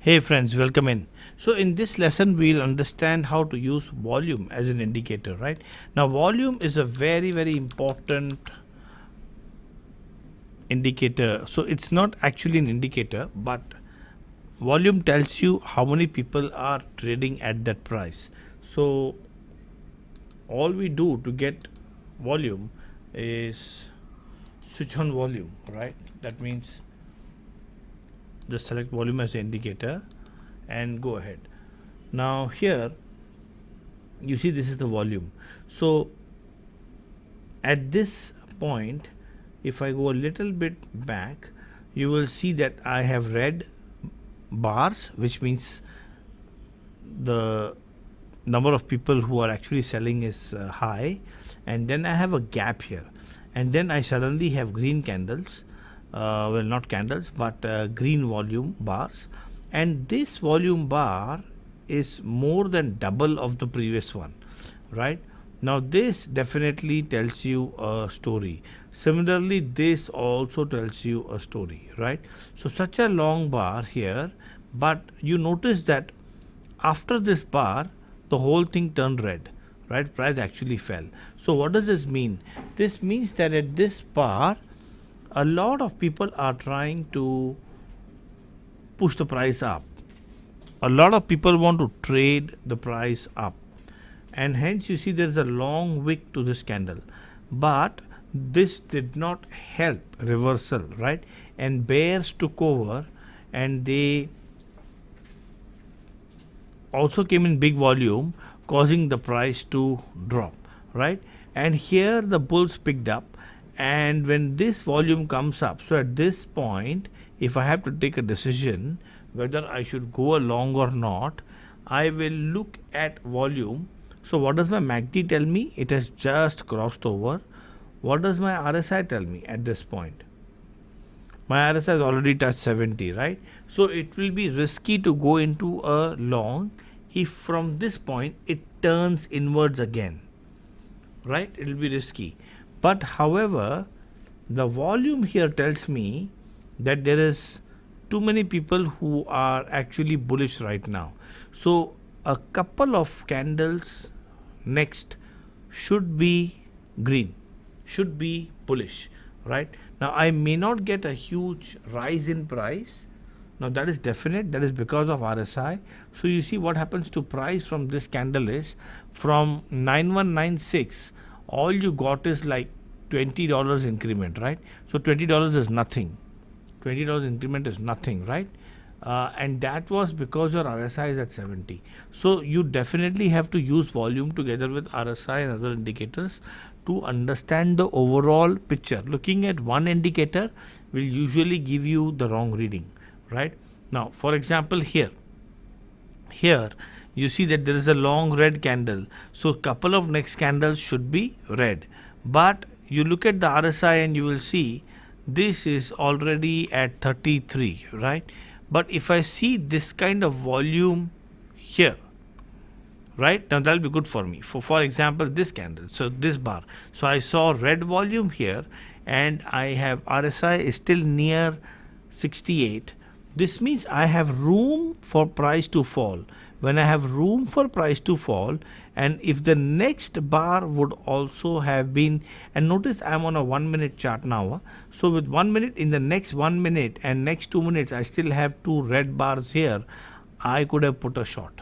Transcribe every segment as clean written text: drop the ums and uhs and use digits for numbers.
Hey friends, welcome in. So in this lesson we'll understand how to use volume as an indicator, right? Now volume is a very important indicator. So it's not actually an indicator, but volume tells you how many people are trading at that price. So all we do to get volume is switch on volume, right? That means just select volume as the indicator and go ahead. Now here you see this is the volume. So at this point, if I go a little bit back, you will see that I have red bars, which means the number of people who are actually selling is high, and then I have a gap here, and then I suddenly have green candles, well, not candles but green volume bars, and this volume bar is more than double of the previous one, right? Now this definitely tells you a story. Similarly, this also tells you a story, right? So such a long bar here, but you notice that after this bar the whole thing turned red, right? Price actually fell. So what does this mean? This means that at this bar a lot of people are trying to push the price up. A lot of people want to trade the price up, and hence you see there is a long wick to this candle, but this did not help reversal, right? And bears took over, and they also came in big volume, causing the price to drop, right? And here the bulls picked up, and when this volume comes up, so at this point if I have to take a decision whether I should go along or not, I will look at volume. So what does my MACD tell me? It has just crossed over. What does my RSI tell me at this point? My RSI has already touched 70, right? So it will be risky to go into a long if from this point it turns inwards again, right? It will be risky. But however, the volume here tells me that there is too many people who are actually bullish right now. So a couple of candles next should be green, should be bullish, right? Now I may not get a huge rise in price. Now that is definite, that is because of RSI. So you see what happens to price from this candle is from 9196, all you got is like $20 increment, right? So $20 is nothing. $20 increment is nothing, right? And that was because your RSI is at 70. So you definitely have to use volume together with RSI and other indicators to understand the overall picture. Looking at one indicator will usually give you the wrong reading, right? Now for example, here you see that there is a long red candle, so couple of next candles should be red, but you look at the RSI and you will see this is already at 33, right? But if I see this kind of volume here, right, now that will be good for me. For example, this candle, so this bar, so I saw red volume here, and I have RSI is still near 68. This means I have room for price to fall. When I have room for price to fall, and if the next bar would also have been, and notice I am on a 1 minute chart now, so with 1 minute, in the next 1 minute and next 2 minutes I still have two red bars here, I could have put a short,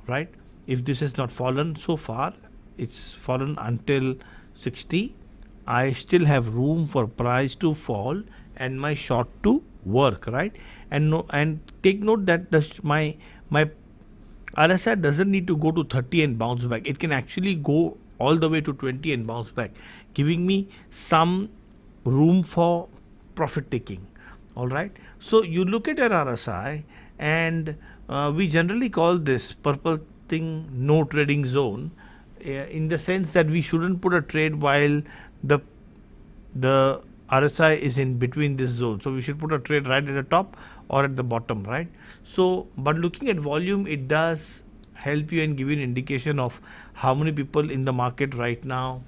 right? If this has not fallen so far, it's fallen until 60, I still have room for price to fall and my short to work, right? And take note that my RSI doesn't need to go to 30 and bounce back. It can actually go all the way to 20 and bounce back, giving me some room for profit taking. All right. So you look at your RSI, and we generally call this purple thing no trading zone, in the sense that we shouldn't put a trade while the RSI is in between this zone. So we should put a trade right at the top or at the bottom, right? So but looking at volume, it does help you and give you an indication of how many people in the market right now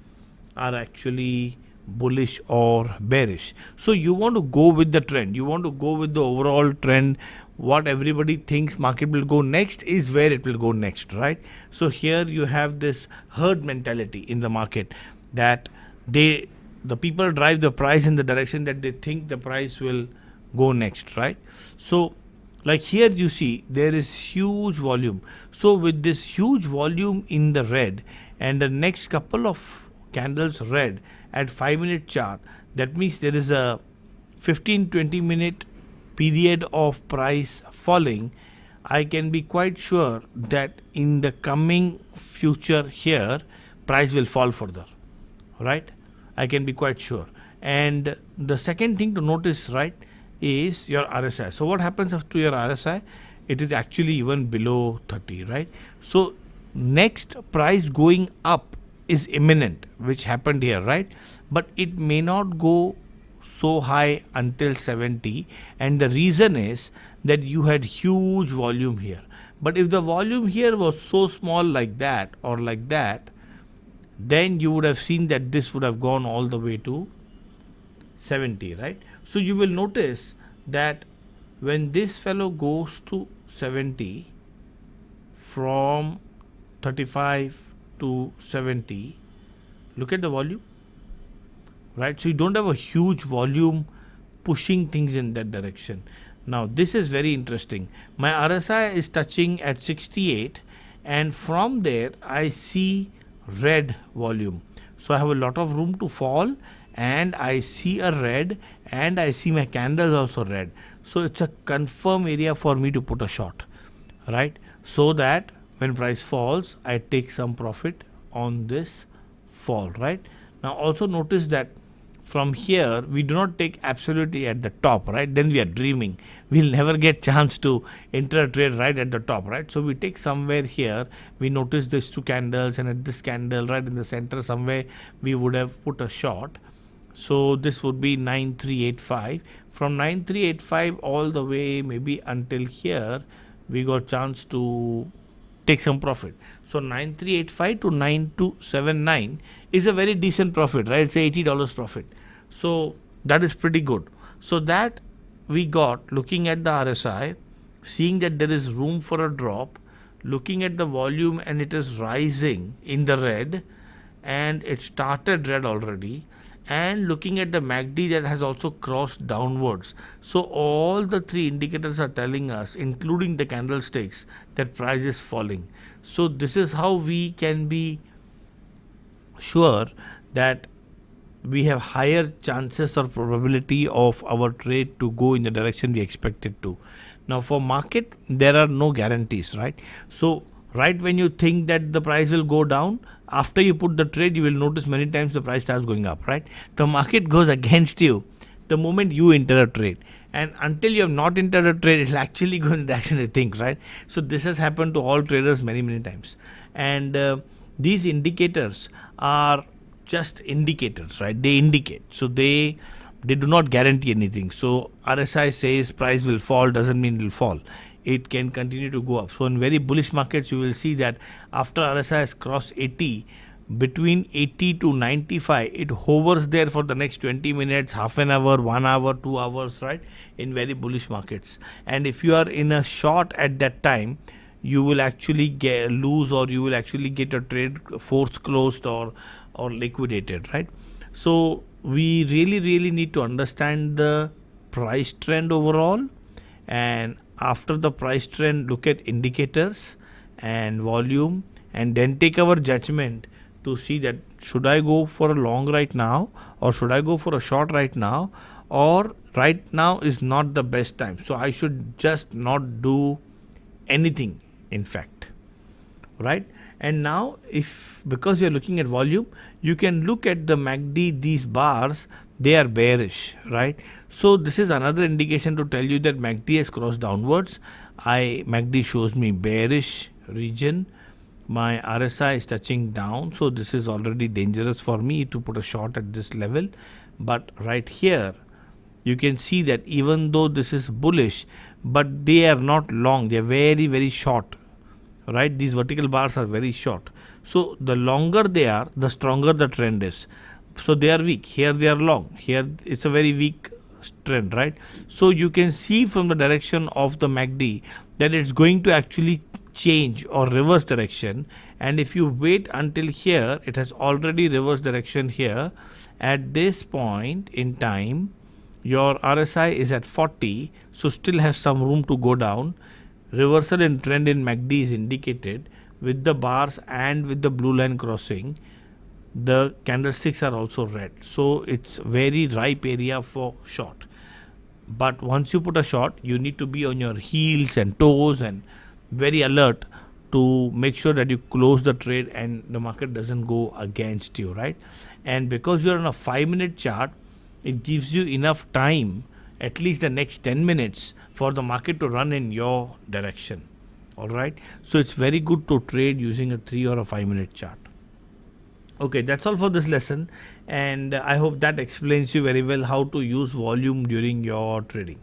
are actually bullish or bearish. So you want to go with the trend, you want to go with the overall trend, what everybody thinks market will go next is where it will go next, right? So here you have this herd mentality in the market, that the people drive the price in the direction that they think the price will go next, right? So like here you see there is huge volume. So with this huge volume in the red and the next couple of candles red at 5-minute chart, that means there is a 15-20 minute period of price falling. I can be quite sure that in the coming future here price will fall further, right? I can be quite sure. And the second thing to notice, right, is your RSI. So what happens to your RSI? It is actually even below 30, right? So next price going up is imminent, which happened here, right? But it may not go so high until 70, and the reason is that you had huge volume here. But if the volume here was so small like that or like that, then you would have seen that this would have gone all the way to 70, right? So you will notice that when this fellow goes to 70, from 35 to 70, look at the volume, right? So you don't have a huge volume pushing things in that direction. Now this is very interesting. My RSI is touching at 68, and from there I see red volume. So I have a lot of room to fall, and I see a red, and I see my candles also red. So it's a confirm area for me to put a short, right? So that when price falls, I take some profit on this fall, right? Now also notice that from here we do not take absolutely at the top, right? Then we are dreaming. We'll never get chance to enter a trade right at the top, right? So we take somewhere here. We notice these two candles, and at this candle right in the center somewhere we would have put a short. So this would be 9385. From 9385 all the way maybe until here, we got chance to take some profit. So 9385 to 9279 is a very decent profit, right? It's $80 profit. So that is pretty good. So that we got looking at the RSI, seeing that there is room for a drop, looking at the volume and it is rising in the red, and it started red already, and looking at the MACD that has also crossed downwards. So all the three indicators are telling us, including the candlesticks, that price is falling. So this is how we can be sure that we have higher chances or probability of our trade to go in the direction we expect it to. Now for market, there are no guarantees, right? So right when you think that the price will go down, after you put the trade, you will notice many times the price starts going up, right? The market goes against you the moment you enter a trade, and until you have not entered a trade, it will actually go in the direction you think, right? So this has happened to all traders many times. And these indicators are just indicators, right? They indicate, so they do not guarantee anything. So RSI says price will fall doesn't mean it will fall. It can continue to go up. So in very bullish markets, you will see that after RSI has crossed 80, between 80 to 95, it hovers there for the next 20 minutes, half an hour, 1 hour, 2 hours, right? In very bullish markets. And if you are in a short at that time, you will actually lose, or you will actually get a trade force closed or liquidated, right? So we really need to understand the price trend overall, and after the price trend, look at indicators and volume, and then take our judgment to see that should I go for a long right now, or should I go for a short right now, or right now is not the best time, so I should just not do anything, in fact, right? And now if, because you're looking at volume, you can look at the MACD, these bars, they are bearish, right? So this is another indication to tell you that MACD has crossed downwards. MACD shows me bearish region. My RSI is touching down, so this is already dangerous for me to put a short at this level. But right here, you can see that even though this is bullish, but they are not long, they are very short, right? These vertical bars are very short. So the longer they are, the stronger the trend is. So they are weak. Here they are long. Here it's a very weak trend, right? So you can see from the direction of the MACD that it's going to actually change or reverse direction. And if you wait until here, it has already reversed direction here. At this point in time, your RSI is at 40, so still has some room to go down. Reversal in trend in MACD is indicated with the bars and with the blue line crossing. The candlesticks are also red, so it's very ripe area for short. But once you put a short, you need to be on your heels and toes and very alert to make sure that you close the trade and the market doesn't go against you, right? And because you're on a 5-minute chart, it gives you enough time, at least the next 10 minutes, for the market to run in your direction. All right, so it's very good to trade using a 3 or a 5-minute chart. Okay, that's all for this lesson, and I hope that explains you very well how to use volume during your trading.